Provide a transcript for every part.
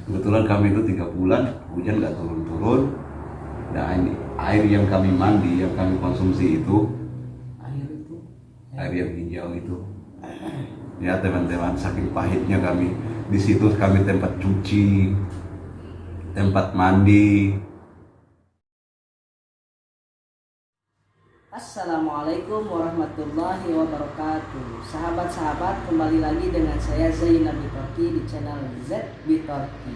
Kebetulan kami itu 3 bulan hujan nggak turun-turun. Nah, ini air yang kami mandi, yang kami konsumsi itu air yang hijau itu. Ya teman-teman, saking pahitnya kami. Di situ kami tempat cuci, tempat mandi. Assalamualaikum warahmatullahi wabarakatuh. Sahabat-sahabat, kembali lagi dengan saya Zainal Bitorki di channel Z Bitorki.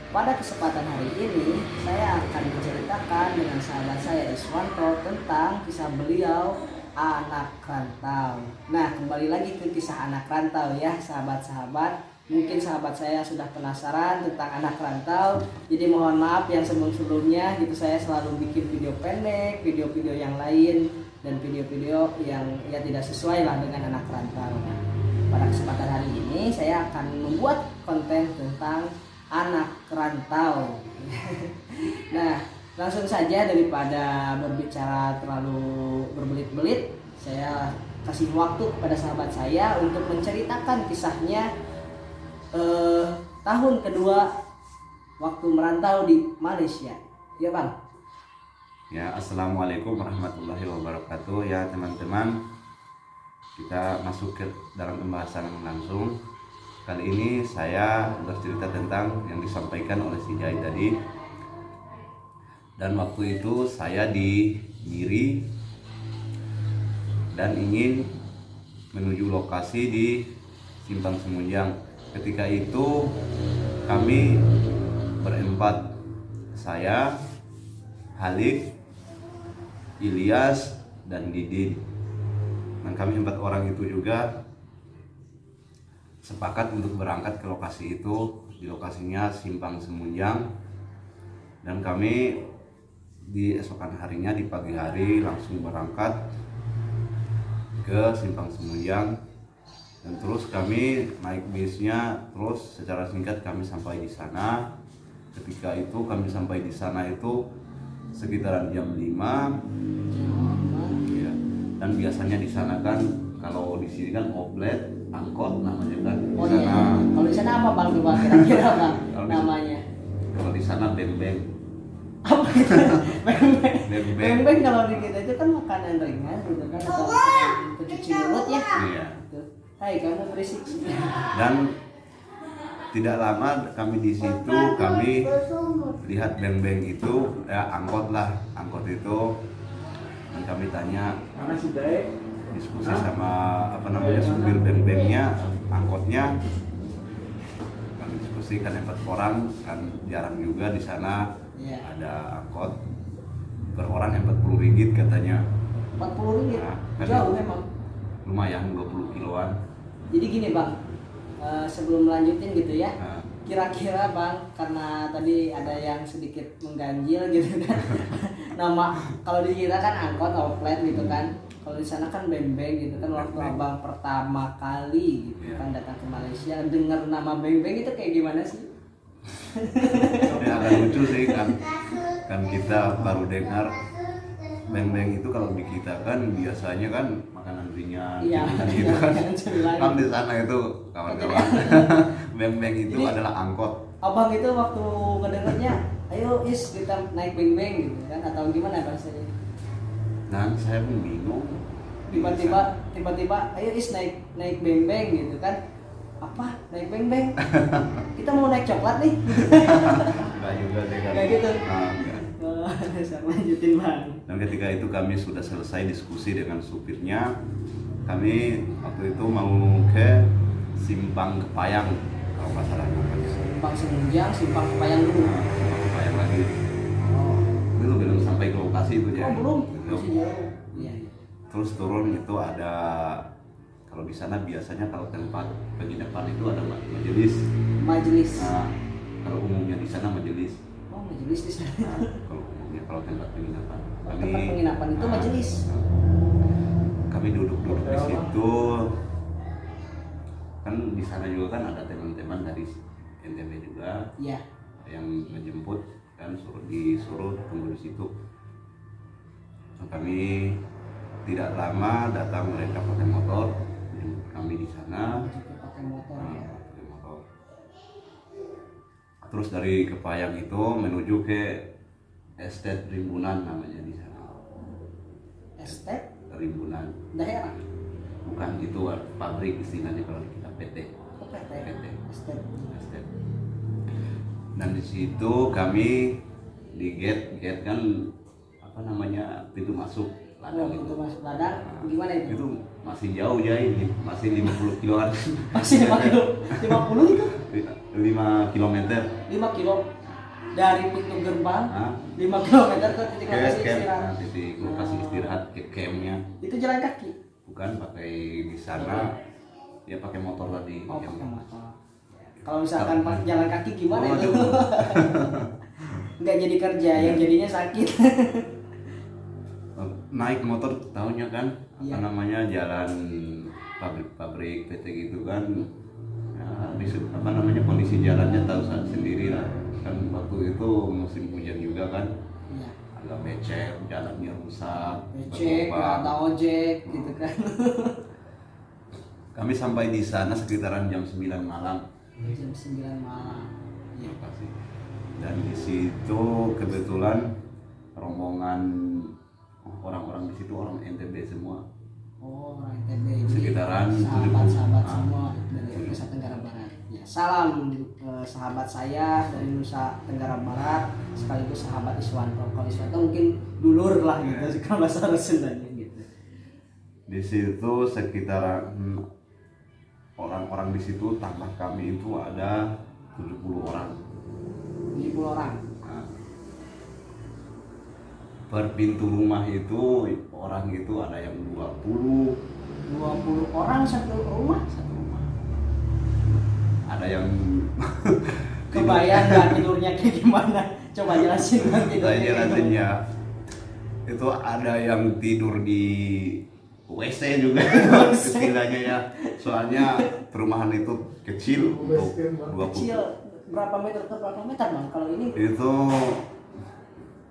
Pada kesempatan hari ini, saya akan menceritakan dengan sahabat saya Iswanto tentang kisah beliau anak rantau. Nah, kembali lagi ke kisah anak rantau ya, sahabat-sahabat. Mungkin sahabat saya sudah penasaran tentang anak rantau. Jadi mohon maaf yang sebelum-sebelumnya gitu, saya selalu bikin video pendek, video-video yang lain, dan video-video yang ya tidak sesuai lah dengan anak rantau. Nah, pada kesempatan hari ini saya akan membuat konten tentang anak rantau. Nah, langsung saja daripada berbicara terlalu berbelit-belit, saya kasih waktu kepada sahabat saya untuk menceritakan kisahnya tahun kedua waktu merantau di Malaysia. Ya Bang. Ya, assalamualaikum warahmatullahi wabarakatuh. Ya teman-teman, kita masuk ke dalam pembahasan langsung. Kali ini saya bercerita tentang yang disampaikan oleh si Jai tadi. Dan waktu itu saya di Miri dan ingin menuju lokasi di Simpang Semunjang. Ketika itu kami berempat, saya, Halik, Ilyas, dan Didin. Dan kami 4 orang itu juga sepakat untuk berangkat ke lokasi itu. Di lokasinya Simpang Semunjang. Dan kami di esokan harinya, di pagi hari, langsung berangkat ke Simpang Semunjang. Dan terus kami naik bisnya, terus secara singkat kami sampai di sana. Ketika itu kami sampai di sana itu sekitaran jam 5. Ya. Dan biasanya di sana kan, kalau di sini kan oplet, angkot namanya kan. Oh iya. Kalau di sana apa Bang coba kira-kira Bang namanya? Kalau di sana beng-beng. Apa itu? Beng-beng. Beng-beng. Beng-beng kalau di kita itu kan makanan ringan gitu kan, atau pencuci mulut ya. Iya. Hai, kamu berisik. Dan tidak lama kami di situ, kami lihat beng-beng itu, ya angkot lah, angkot itu. Dan kami tanya, diskusi sama supir beng-bengnya, angkotnya. Kami diskusikan 4 orang, kan jarang juga di sana ada angkot. Per orang 40 ringgit katanya. 40 ringgit. Nah, Jauh memang. Lumayan 20 kiloan. Jadi gini Bang, sebelum melanjutin gitu ya, Nah, kira-kira Bang, karena tadi ada yang sedikit mengganjil gitu kan. Nama kalau di kita kan angkot outlet gitu kan, kalau di sana kan beng-beng gitu kan. Waktu Beng-beng. Abang pertama kali gitu Iya. kan datang ke Malaysia, dengar nama beng-beng itu kayak gimana sih? ya agak lucu sih kan kita baru dengar beng-beng itu. Kalau di kita kan biasanya kan makanan ringan, Iya, kan gitu kan. cemilan. Kan di sana itu kawan-kawan beng-beng itu Jadi, adalah angkot. Abang itu waktu ngedengarnya, ayo Is kita naik beng-beng gitu kan, atau gimana bahasanya? Dan saya pun bingung. Tiba-tiba ayo Is naik beng-beng gitu kan. Apa naik beng-beng? Kita mau naik coklat nih. Enggak juga sih kan. Kayak gitu. Nah, enggak. Lanjutin Bang. Dan ketika itu kami sudah selesai diskusi dengan supirnya, kami waktu itu mau ke Simpang Kepayang kalau nggak salah namanya. Simpang Semunjang, Simpang Kepayang dulu. Nah, Simpang Kepayang lagi. Oh, Belum sampai ke lokasi itu ya. belum. Belum. Masih jauh. Iya. Terus turun itu ada, kalau di sana biasanya kalau tempat penginapan itu ada majelis. Majelis. Nah, kalau umumnya di sana majelis. Oh, majelis di sana. Nah, kalau umumnya kalau tempat penginapan. Tempat penginapan itu majelis. Kami duduk-duduk di situ. Kan di sana juga kan ada teman-teman dari NTB juga Iya. yang menjemput, kan disuruh tunggu di situ. So, kami tidak lama datang, mereka pakai motor menjemput kami di sana. Pakai motor ya. Pakai motor. Terus dari Kepayang itu menuju ke Estate Rimbunan namanya di sana. Estate Rimbunan. daerah. Bukan, itu pabrik istilahnya kalau kita PT. Oh, PT. PT. Estate. Estate. Dan di situ kami di gate kan apa namanya, pintu masuk ladang Oh, itu. itu masuk ladang. Gimana itu? Itu masih jauh ya, ini masih 50 kiloan. Masih 5 kilo. 50 itu? 5 kilometer. 5 kilo dari pintu gerbang. Nah, 5 kilometer ke titik ke lokasi camp, istirahat. nah, titik lokasi istirahat ke campnya. Itu jalan kaki. Bukan pakai di sana, ya pakai motor tadi. Oh, yang- pakai motor. Kalau misalkan pakai jalan kaki gimana itu? Waduh. Nggak jadi kerja, yang jadinya sakit. Naik motor tahunya kan Iya. apa namanya, jalan pabrik-pabrik PT gitu kan, ya, apa namanya, kondisi jalannya tahu sendiri lah kan, waktu itu musim hujan juga kan, Iya. agak becek, jalannya rusak, Becek, nggak berlubang. ada ojek gitu kan. Kami sampai di sana sekitaran jam 9 malam. Jam 9 malam. Iya. Lokasi. Dan di situ kebetulan rombongan orang-orang di situ orang NTB semua. Oh, orang NTB. Jadi Sekitaran sahabat-sahabat 70. semua dari Nusa Tenggara Barat. Ya, salam sahabat saya dari Nusa Tenggara Barat, sekaligus sahabat Iswanto. Kalau Iswanto mungkin dulur lah gitu, kalau bahasa Sundanya gitu. Di situ sekitar orang-orang di situ tambah kami itu ada 70 orang. 70 orang. Nah, per pintu rumah itu orang itu ada yang 20 orang satu rumah. satu rumah. Ada yang Kebayang nggak tidurnya kayak gimana? Coba jelasin kan tidurnya. saya kayak jelasin gimana. ya. Itu ada yang tidur di WC juga istilahnya ya. Soalnya perumahan itu kecil untuk 20. Kecil berapa meter ke berapa meter bang? Kalau ini Itu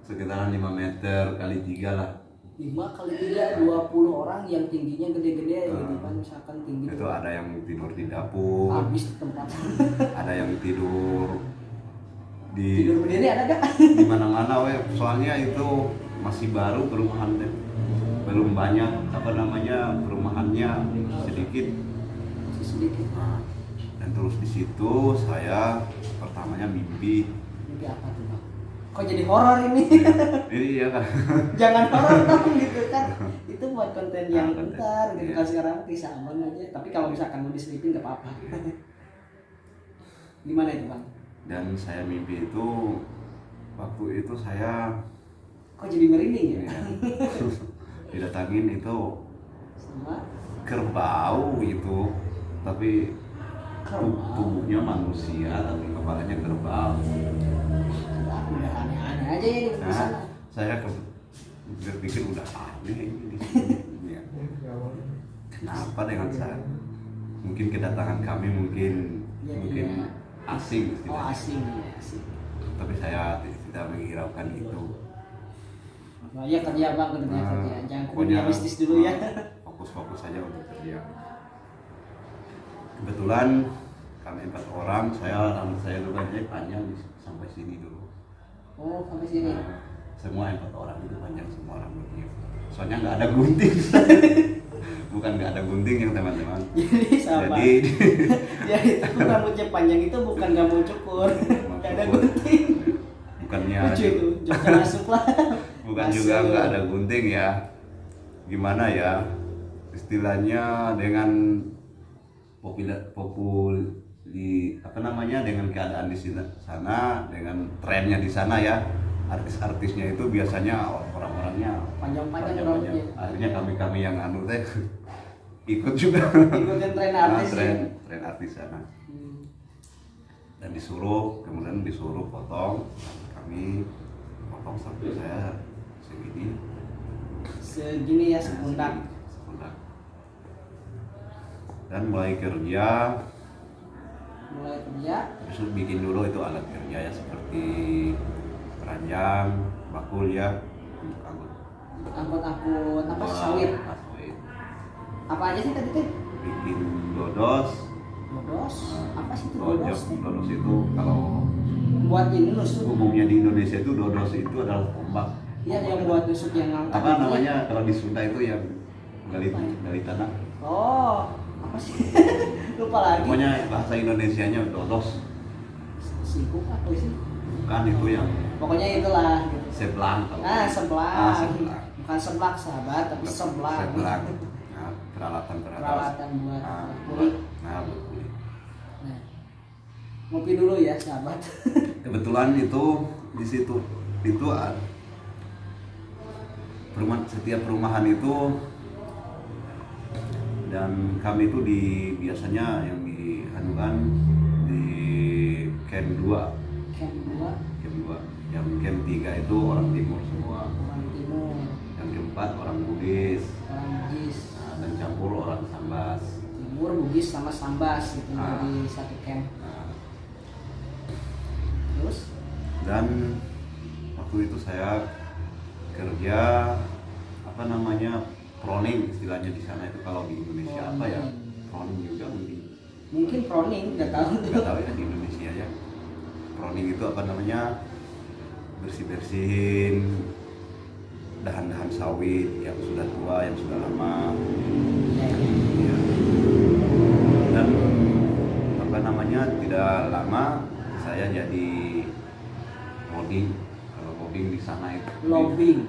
sekitaran 5 meter kali 3 lah. 5 kali 3 20 orang yang tingginya gede-gede gitu kan, misalkan tinggi Itu ada yang tidur di dapur, habis di tempat. ada yang tidur Tidur di berdiri ada gak? di mana-mana weh. Soalnya itu masih baru perumahan teh. Belum banyak apa namanya, perumahannya sedikit. Masih sedikit. Nah, dan terus di situ saya pertamanya mimpi. Mimpi apa tuh bang? Kok jadi horor ini? Ini ya kan. Jangan horor dong gitu kan. Itu buat konten yang konten. bentar gitu Iya. kan, sekarang kisah abang aja. Tapi kalau misalkan mau diselipin gak apa-apa. Gimana itu bang? Dan saya mimpi itu, waktu itu saya Kok jadi merinding ya? didatangin itu Sama kerbau itu, tapi kerbau. tubuhnya manusia tapi kepalanya kerbau. Udah aneh-aneh aja ya di Nah, sana. saya berpikir udah aneh ini di sini. Ya. Kenapa dengan saya? Mungkin kedatangan kami mungkin Iya, mungkin iya. asing Oh istilahnya. asing ya, asing. Tapi saya tidak menghiraukan itu. Nah, ya kerja bang, kerja Nah, kerja. Jangan pokoknya, dunia mistis dulu ya. Fokus-fokus saja untuk kerja. Kebetulan kami 4 orang, rambut saya dulu aja panjang sampai sini dulu. Oh sampai sini. Nah, semua 4 orang itu panjang semua rambutnya. Soalnya nggak ada gunting. Bukan nggak ada gunting yang teman-teman. Jadi sama. Jadi Jadi itu rambutnya panjang itu bukan nggak mau cukur, nggak ada gunting. bukannya Lucu itu, joknya masuk lah. bukan Masuk. juga nggak ada gunting ya. Gimana ya? Istilahnya dengan di apa namanya, dengan keadaan di sana, dengan trennya di sana ya, artis-artisnya itu biasanya orang-orangnya Panjang-panjang panjang-panjang. rambutnya. Akhirnya kami yang anu teh ikut juga. Ikutin tren artis ya. Tren artis sana. Hmm. Dan kemudian disuruh potong. Kami potong sampai saya segini. Segini ya sepundak. Sepundak. Dan mulai kerja. Mulai kerja. Terus bikin dulu itu alat kerja ya, seperti keranjang, bakul ya, untuk Angkut-angkut apa sih, sawit? Sawit. Apa aja sih tadi teh? Bikin dodos. Dodos. Apa sih itu Dodos dodos? itu kalau buat ini nusuk. Umumnya di Indonesia itu dodos itu adalah tombak. Iya, yang buat nusuk yang ngangkat. Apa namanya kalau di Sunda itu yang gali tanah. Oh, apa sih? Lupa lagi. Pokoknya bahasa Indonesianya dodos. Sikuk apa sih? Bukan itu yang Pokoknya itulah. Gitu. seblang. Sebelang. Sebelang. Bukan seblak sahabat, tapi sebelang. Sebelang. Nah, peralatan Buat buat kulit. kulit. Nah, ngopi dulu ya sahabat. Kebetulan itu di situ itu setiap perumahan itu, dan kami itu biasanya yang dihanukan di camp 2. Camp 2 Camp 2. Yang camp 3 itu orang timur semua. orang timur, Yang keempat orang Bugis. orang Bugis. Nah, dan campur orang Sambas. Timur, Bugis sama Sambas gitu Ah. di satu camp. Nah, Terus dan waktu itu saya kerja proning istilahnya di sana itu, kalau di Indonesia apa ya, proning juga mungkin proning nggak tahu ya di Indonesia ya. Proning itu bersih-bersihin dahan-dahan sawit yang sudah tua, yang sudah lama. Ya. Dan tidak lama saya jadi loading. Kalau loading di sana itu loading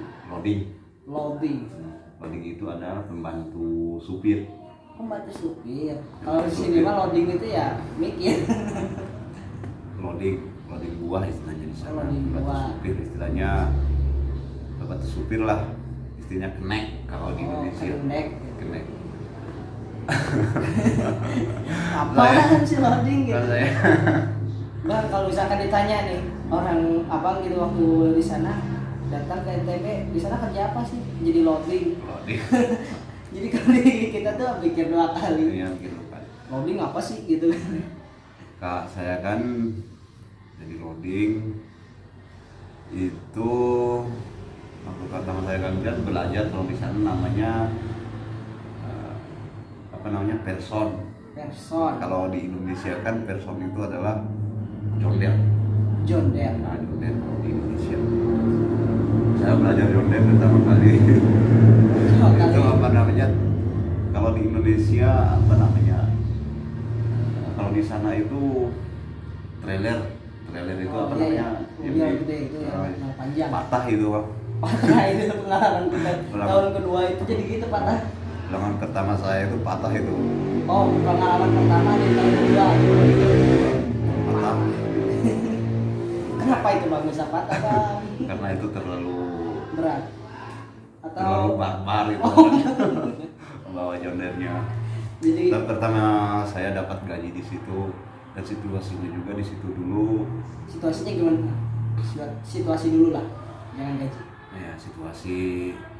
itu adalah pembantu supir. Pembantu supir. Kalau di sini mah loading itu ya mikir. loading buah istilahnya di sana. Loading Pembantu buah. supir istilahnya, pembantu supir lah istilahnya, kenek kalau di Indonesia. Kenek. Apaan sih loading gitu? Kalau saya Bang, kalau misalkan ditanya nih orang abang gitu waktu di sana datang ke NTB, di sana kerja apa sih? Jadi loading. Jadi kali kita tuh pikir 2 kali. Iya, gitu kan. Loading apa sih gitu? Kak, saya kan jadi loading itu waktu pertama saya kan belajar kalau di sana namanya person. Kalau di Indonesia kan person itu adalah jonder. Nah, jonder di Indonesia. Saya belajar jonder pertama kali. Itu kalau di Indonesia kalau di sana itu trailer itu Iya, gede itu yang panjang. patah itu, Pak. Patah itu pengalaman kita. Tahun kedua itu jadi gitu patah. Pengalaman pertama saya itu patah itu. Oh, pengalaman pertama di tahun kedua. Patah Kenapa itu Bang bisa patah, Bang? karena itu terlalu Berat. barbar itu. Bawa jondernya. Jadi Dan pertama saya dapat gaji di situ, dan situasinya juga di situ dulu. situasinya gimana? Situasi dulu lah, jangan gaji. Ya, situasi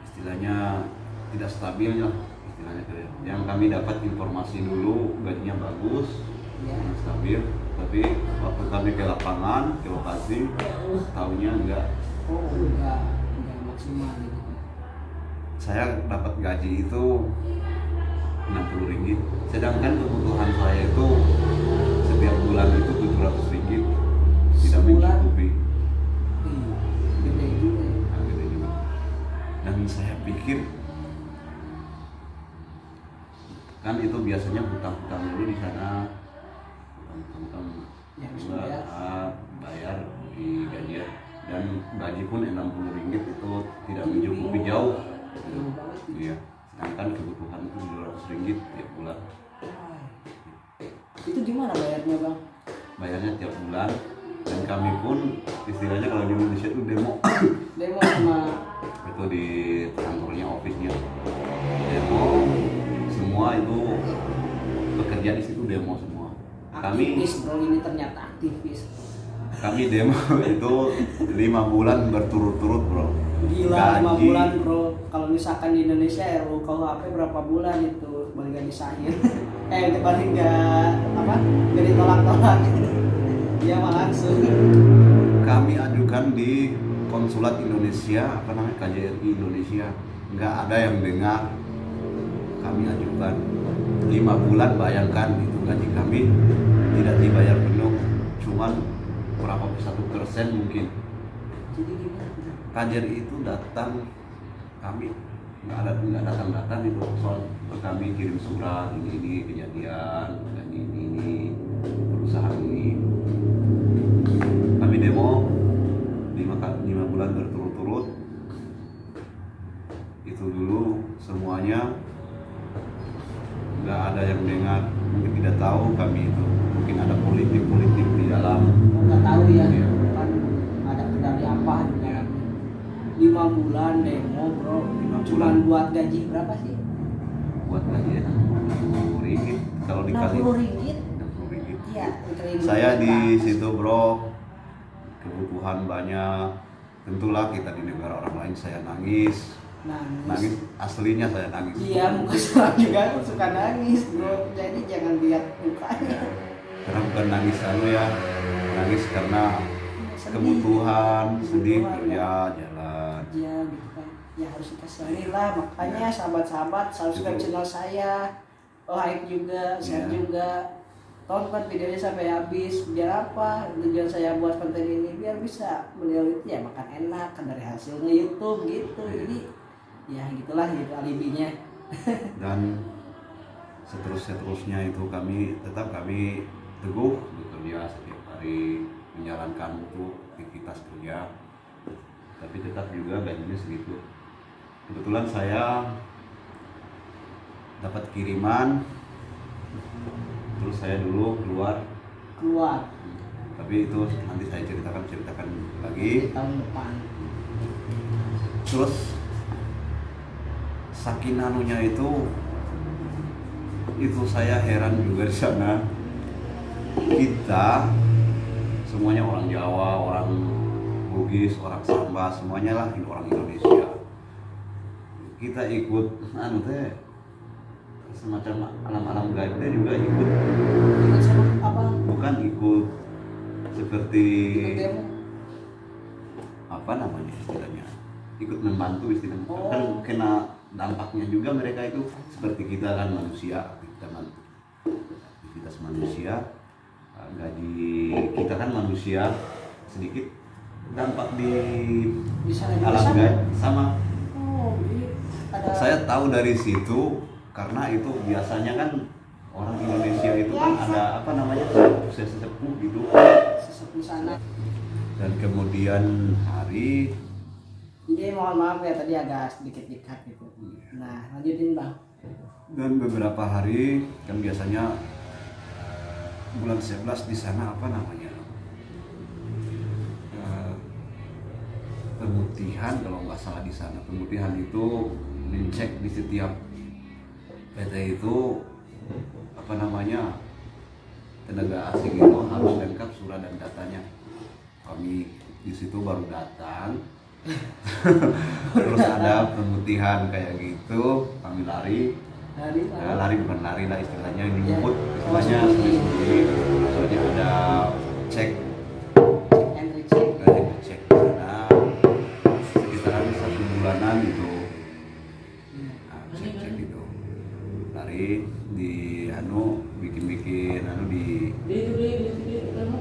istilahnya tidak stabil lah istilahnya. Yang kami dapat informasi dulu gajinya bagus, Ya. stabil, tapi waktu kami ke lapangan, ke lokasi, tahunya enggak. Oh, enggak maksimal gitu. Saya dapat gaji itu 60 ringgit, sedangkan kebutuhan saya itu setiap bulan itu 700 ringgit, tidak Sebulan? mencukupi. Gede juga ya. Nah, gitu juga. Dan saya pikir kan itu biasanya hutang-hutang dulu di sana, hutang Ya, harus juga bayar di gajian, dan gaji pun 60 ringgit itu tidak mencukupi jauh. Jauh banget. Iya, sedangkan kebutuhan itu 700 ringgit tiap bulan. Itu gimana bayarnya, Bang? Bayarnya tiap bulan, dan kami pun istilahnya kalau di Indonesia itu demo. Demo sama Itu di kantornya, office-nya demo, semua itu bekerja di situ demo semua. aktivis, bro, ini ternyata aktivis. Kami demo itu 5 bulan berturut-turut, bro. Gila, 5 Gaji. bulan, bro. Kalau misalkan di Indonesia RUU KUHP berapa bulan itu paling gak disahin. Itu paling gak ditolak-tolak. Dia mah langsung. Kami ajukan di konsulat Indonesia, KJRI Indonesia, nggak ada yang dengar. Kami ajukan 5 bulan, bayangkan itu gaji kami tidak dibayar penuh, cuman berapa 1% mungkin. Jadi gimana? Kjri itu datang, kami nggak datang itu, soal kami kirim surat ini kejadian dan ini perusahaan ini, kami demo 5 bulan berturut-turut. Itu dulu semuanya nggak ada yang dengar, mungkin tidak tahu kami itu, mungkin ada politik di dalam. Nggak tahu ya, Iya. kan ada kendali apa gitu. Ya, 5 bulan demo bro, 5 cuman bulan. buat gaji berapa sih? buat gaji 60 ringgit kalau dikali 60 ringgit. 60 ringgit. Iya, triliun Saya di berapa? situ bro, kebutuhan banyak. Tentulah kita di negara orang lain, saya nangis Nangis. aslinya saya nangis. Iya, muka saya juga suka nangis bro, jadi jangan lihat mukanya. Karena bukan nangis ya, nangis karena Sedih. kebutuhan, sedih, Kebutuhan, kerja, jalan. ya gitu kan, ya harus dikasih lah. Makanya sahabat-sahabat subscribe Itu. channel saya, like juga, share Iya. juga, tonton videonya sampai habis. Biar apa tujuan saya buat konten ini? Biar bisa beliau itu ya makan enak kan dari hasilnya YouTube gitu. Jadi ya gitulah gitu alibinya. Dan seterusnya itu kami teguh bekerja setiap hari, menjalankan untuk aktivitas kerja, tapi tetap juga gajinya segitu. Kebetulan saya dapat kiriman, terus saya dulu keluar, tapi itu nanti saya ceritakan lagi. Tahun depan. Terus saking anunya itu saya heran juga di sana. Kita semuanya orang Jawa, orang Bugis, orang Samba, semuanya lah orang Indonesia. Kita ikut semacam alam-alam gaibnya juga ikut, Ikut sama apa? bukan ikut seperti Ikut demo. apa namanya istilahnya, ikut membantu istilahnya. Oh. Kan kena dampaknya juga mereka itu, seperti kita kan manusia, aktivitas manusia, gaji kita kan manusia sedikit, dampak di Bisa juga alam sama. gaib sama. Oh, jadi ada Saya tahu dari situ karena itu biasanya kan orang Indonesia itu kan ada apa namanya, sesepuh gitu. sesepuh sana. Dan kemudian hari Jadi mohon maaf ya tadi agak sedikit dikat gitu. Nah, lanjutin bang. dan beberapa hari kan biasanya bulan 11 di sana apa namanya, pemutihan kalau nggak salah di sana. Pemutihan itu mencek di setiap PT itu apa namanya, tenaga asing itu harus lengkap surat dan datanya. Kami di situ baru datang. Terus ada pemutihan kayak gitu, kami lari. Lari bukan lari lah istilahnya, nyumput istilahnya sendiri. Soalnya ada cek Entry check. cek ada sekitaran 1 bulanan gitu. Nah, cek gitu, lari di bikin di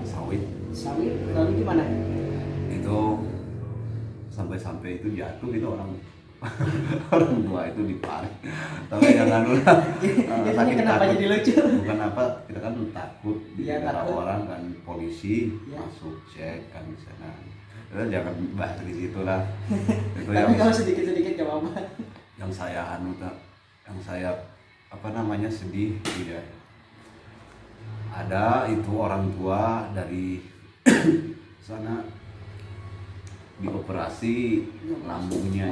sawit Sawit. Lalu gimana? itu, sampai itu jatuh itu orang orang tua itu diparik. Tapi jangan dulu Ini kenapa jadi lucu? bukan apa, kita kan takut di Iya, negara takut. orang kan, polisi Iya. masuk cek kan di sana. Jangan bahas di situ lah. Itu Tapi kalau sedikit-sedikit gak apa-apa. yang saya yang saya apa namanya sedih gitu ya. Ada itu orang tua dari sana dioperasi lambungnya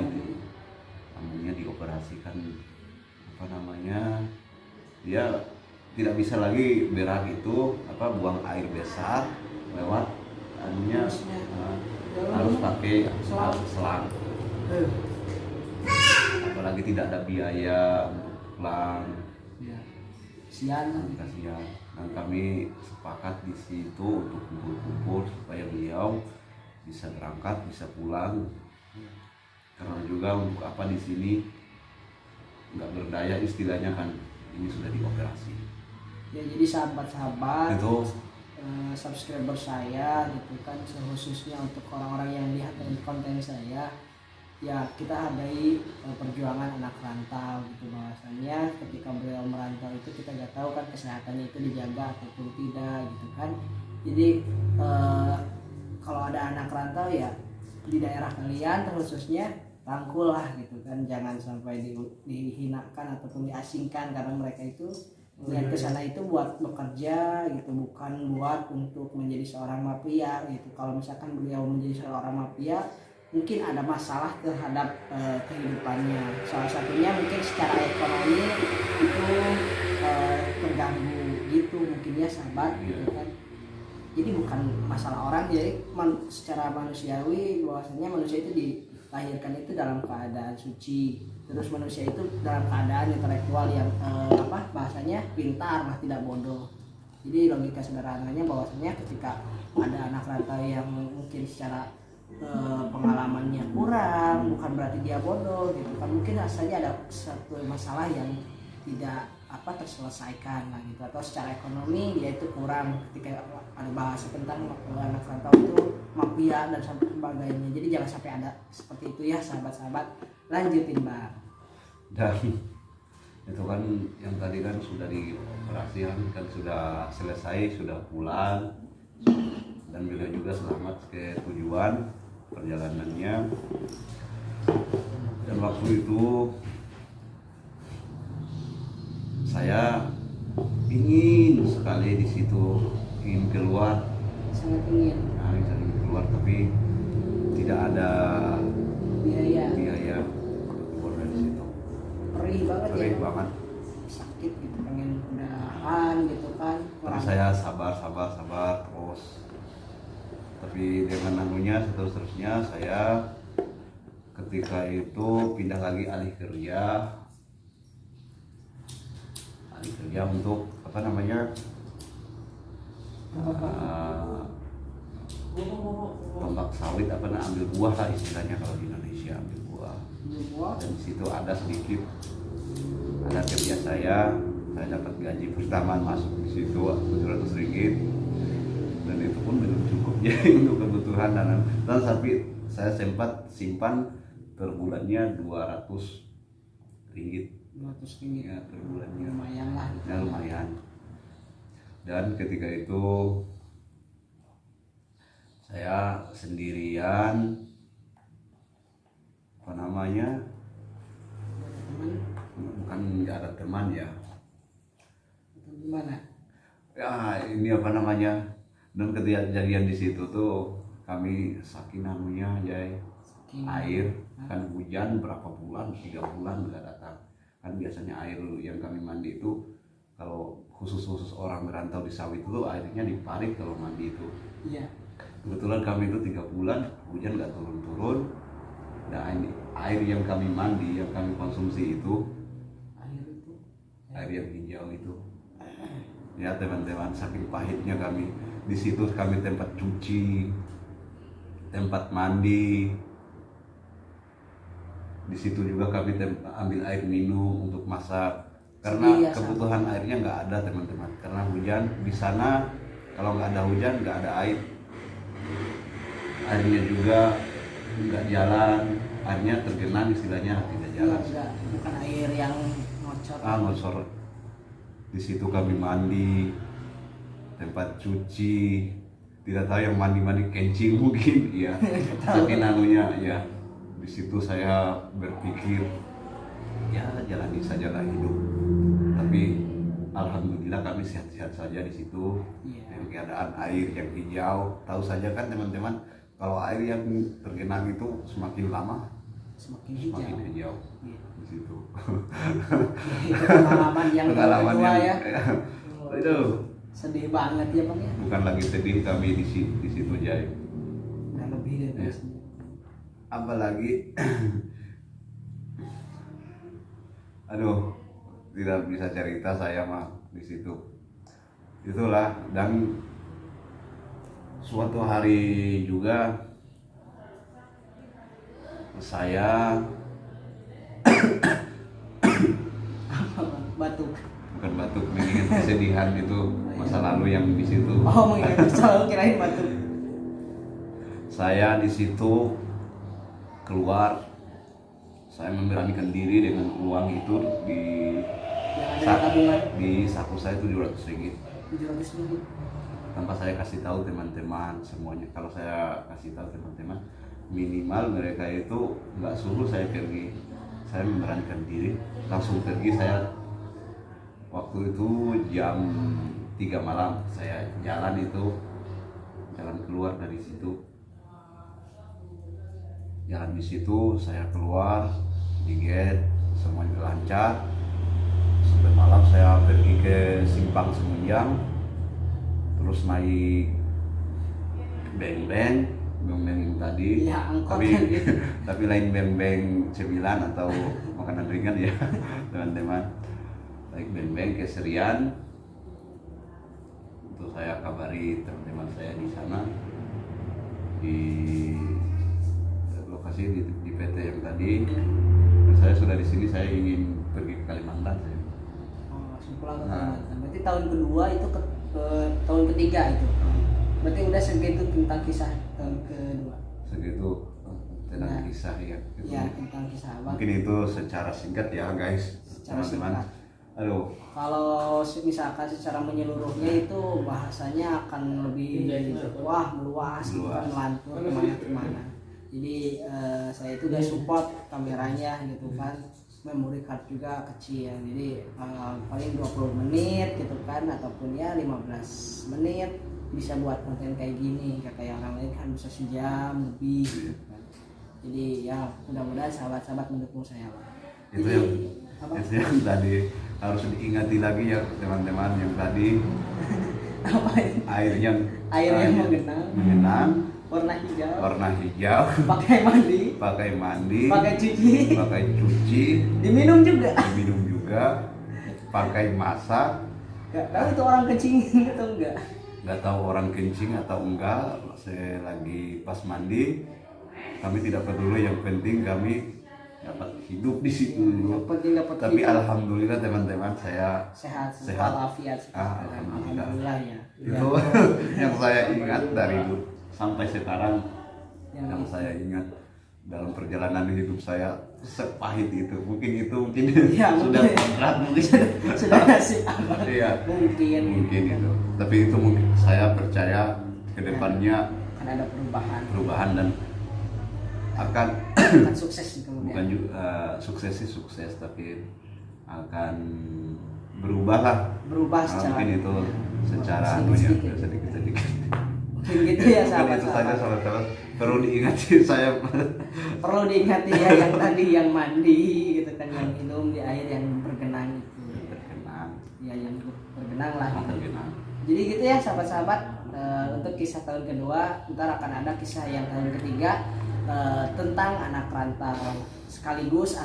dioperasikan, apa namanya, dia tidak bisa lagi berak itu apa, buang air besar lewat anunya, harus pakai selang. Apalagi tidak ada biaya untuk pulang. Ya. Sian. Kasihan. Dan kami sepakat di situ untuk kumpul-kumpul supaya beliau bisa berangkat, bisa pulang. Karena juga untuk apa di sini nggak berdaya istilahnya kan, ini sudah dioperasi. Ya jadi sahabat-sahabat Itu subscriber saya gitu kan, khususnya untuk orang-orang yang lihat konten saya, ya kita hargai perjuangan anak rantau gitu. Bahwasannya ketika beliau merantau itu kita nggak tahu kan kesehatannya itu dijaga ataupun tidak gitu kan. Jadi kalau ada anak rantau ya di daerah kalian khususnya rangkul lah gitu kan, jangan sampai dihinakan ataupun diasingkan, karena mereka itu lihat ke sana itu buat bekerja gitu, bukan buat untuk menjadi seorang mafia gitu. Kalau misalkan beliau menjadi seorang mafia, mungkin ada masalah terhadap kehidupannya. Salah satunya mungkin secara ekonomi itu terganggu gitu mungkin ya sahabat gitu kan. Jadi bukan masalah orang, jadi secara manusiawi bahwasanya manusia itu dilahirkan itu dalam keadaan suci. Terus manusia itu dalam keadaan intelektual yang bahasanya pintar lah, tidak bodoh. Jadi logika sederhananya bahwasanya ketika ada anak rantau yang mungkin secara pengalamannya kurang, bukan berarti dia bodoh gitu kan, mungkin saja ada satu masalah yang tidak terselesaikan lah gitu, atau secara ekonomi dia itu kurang ketika ada bahasa tentang anak rantau itu mafia dan sebagainya. Jadi jangan sampai ada seperti itu ya sahabat-sahabat. Lanjutin Bang. Dan itu kan yang tadi kan sudah dioperasi kan sudah selesai, sudah pulang, dan beliau juga selamat ke tujuan perjalanannya. Dan waktu itu saya ingin sekali di situ, ingin keluar, Sangat ingin. ingin keluar, tapi tidak ada biaya untuk keluar dari situ. Perih banget Perih ya. banget. Sakit gitu, pengen udahan gitu kan. Tapi saya sabar terus. Tapi dengan anunya seterusnya saya ketika itu pindah lagi alih kerja untuk tombak sawit ambil buah lah istilahnya kalau di Indonesia, ambil buah. Dan di situ ada sedikit ada kerja saya dapat gaji pertama masuk di situ 700 ringgit, dan itu pun belum cukup jadi untuk kebutuhan dan tapi saya sempat simpan per bulannya 200 ringgit. 200 ringgit Ya, per bulannya lumayan lah gitu. Ya, lumayan. Dan ketika itu saya sendirian, Teman bukan nggak ada teman ya. atau gimana? Ya ini dan ketika kejadian di situ tuh kami saking Jay, air kan hujan berapa bulan, 3 bulan nggak datang. Kan biasanya air yang kami mandi itu kalau khusus orang merantau di sawit itu airnya diparit kalau mandi itu. Iya. Kebetulan kami itu 3 bulan hujan nggak turun. Nah ini air yang kami mandi, yang kami konsumsi itu air yang hijau itu. Ya teman-teman, saking pahitnya kami di situ, kami tempat cuci, tempat mandi. Di situ juga kami ambil air minum untuk masak, karena kebutuhan airnya nggak ada teman-teman, karena hujan di sana. Kalau nggak ada hujan nggak ada air, airnya juga nggak jalan, airnya tergenang istilahnya, tidak jalan. Bukan air yang ngocor. Di situ kami mandi, tempat cuci, tidak tahu yang mandi kencing mungkin ya. Tapi ya di situ saya berpikir ya jalani sajalah hidup. Tapi alhamdulillah kami sehat-sehat saja di situ. Dengan keadaan air yang hijau. Tahu saja kan teman-teman, kalau air yang tergenang itu semakin lama semakin hijau. Di situ. Itu pengalaman yang kedua ya. Itu sedih banget ya Bang ya. Bukan lagi sedih, kami di situ Jai. Udah lebih dari Ya. Apalagi aduh, tidak bisa cerita saya mah di situ. Itulah, dan suatu hari juga saya batuk. bukan batuk, mengingat kesedihan itu masa lalu yang di situ. Oh, mengingat selalu kirain batuk. Saya di situ keluar, saya memberanikan diri dengan uang itu di Yang ada tabungan di saku saya Rp700 700.000. tanpa saya kasih tahu teman-teman semuanya. Kalau saya kasih tahu teman-teman, minimal mereka itu nggak suruh saya pergi, saya memberanikan diri langsung pergi. Saya waktu itu jam 3 malam saya jalan keluar dari situ, jalan di situ, saya keluar di gate, semuanya lancar. Sampai malam saya pergi ke Simpang Semenjang, terus naik beng-beng yang tadi, Ya, angkot tapi kan gitu. tapi lain beng-beng cemilan atau makanan ringan ya teman-teman. Naik beng-beng ke Serian, untuk saya kabari teman-teman saya di sana di lokasi di PT yang tadi. Dan saya sudah di sini, saya ingin pergi ke Kalimantan saya. Oh, langsung pulang ke Nah. Kalimantan. Berarti tahun kedua itu ke tahun ketiga itu. Berarti udah segitu tentang kisah tahun kedua. Segitu tentang Nah. kisah ya. Itu. Ya, tentang kisah abang. Mungkin itu secara singkat ya guys, Secara teman-teman. singkat. Aduh, Kalau misalkan secara menyeluruhnya itu bahasanya akan lebih wah meluas, Meluas. melantur kemana-kemana. Jadi saya itu udah support kameranya gitu kan, memory card juga kecil. Jadi paling 20 menit gitu kan, ataupun ya 15 menit bisa buat konten kayak gini. Kayak orang lain kan bisa sejam lebih gitu kan. Jadi ya mudah-mudahan sahabat-sahabat mendukung saya Pak. itu Jadi, yang apa? itu yang tadi harus diingati lagi ya teman-teman, yang tadi Apa ini? air yang Mengenang warna hijau, pakai mandi, pakai pakai cuci, pakai cuci, diminum juga. diminum juga, pakai masak. Gak tahu itu orang kencing atau enggak. Nggak tahu orang kencing atau enggak. Saya lagi pas mandi, kami tidak peduli, yang penting kami dapat hidup di situ. Yang penting dapat Tapi hidup. alhamdulillah teman-teman, saya sehat, sehat. walafiat. Alhamdulillah. Ya. Itu yang saya ingat dari dulu sampai sekarang, yang Yang saya ingat dalam perjalanan hidup saya sepahit itu. Mungkin Ya, sudah mungkin. berat mungkin. sudah nasib abang. Iya. Mungkin Itu. Tapi itu mungkin saya percaya kedepannya akan ada perubahan dan akan akan sukses di kemudian. bukan juga sukses sih sukses, tapi akan berubah lah. Berubah Nah, secara mungkin itu secara anunya sedikit-sedikit. sedikit-sedikit. Mungkin gitu ya Mungkin itu saja sahabat-sahabat. sahabat-sahabat. Perlu diingati saya. Perlu diingati ya yang tadi yang mandi gitu kan, yang minum di air yang bergenang itu. Berkenan. Ya yang bergenang lah gitu. Berkenan. Jadi gitu ya sahabat-sahabat, untuk kisah tahun kedua, ntar akan ada kisah yang tahun ketiga tentang anak rantau, sekaligus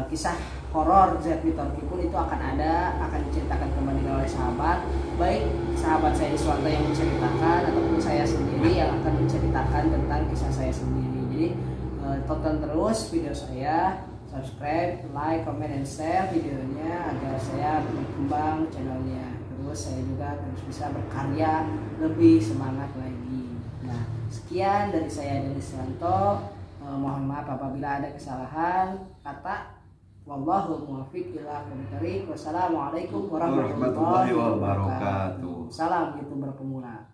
kisah horor ZB Turki pun itu akan diceritakan kembali oleh sahabat, baik sahabat saya Iswanto yang menceritakan ataupun saya sendiri yang akan menceritakan tentang kisah saya sendiri. Jadi tonton terus video saya, subscribe, like, comment, and share videonya agar saya berkembang channelnya. Terus saya juga terus bisa berkarya lebih semangat lagi. Nah, sekian dari saya Denis Iswanto. Mohon maaf apabila ada kesalahan kata. Wallahul muwaffiq ila aqwamit thoriq. Wassalamualaikum warahmatullahi wabarakatuh. Salam YouTuber pemula.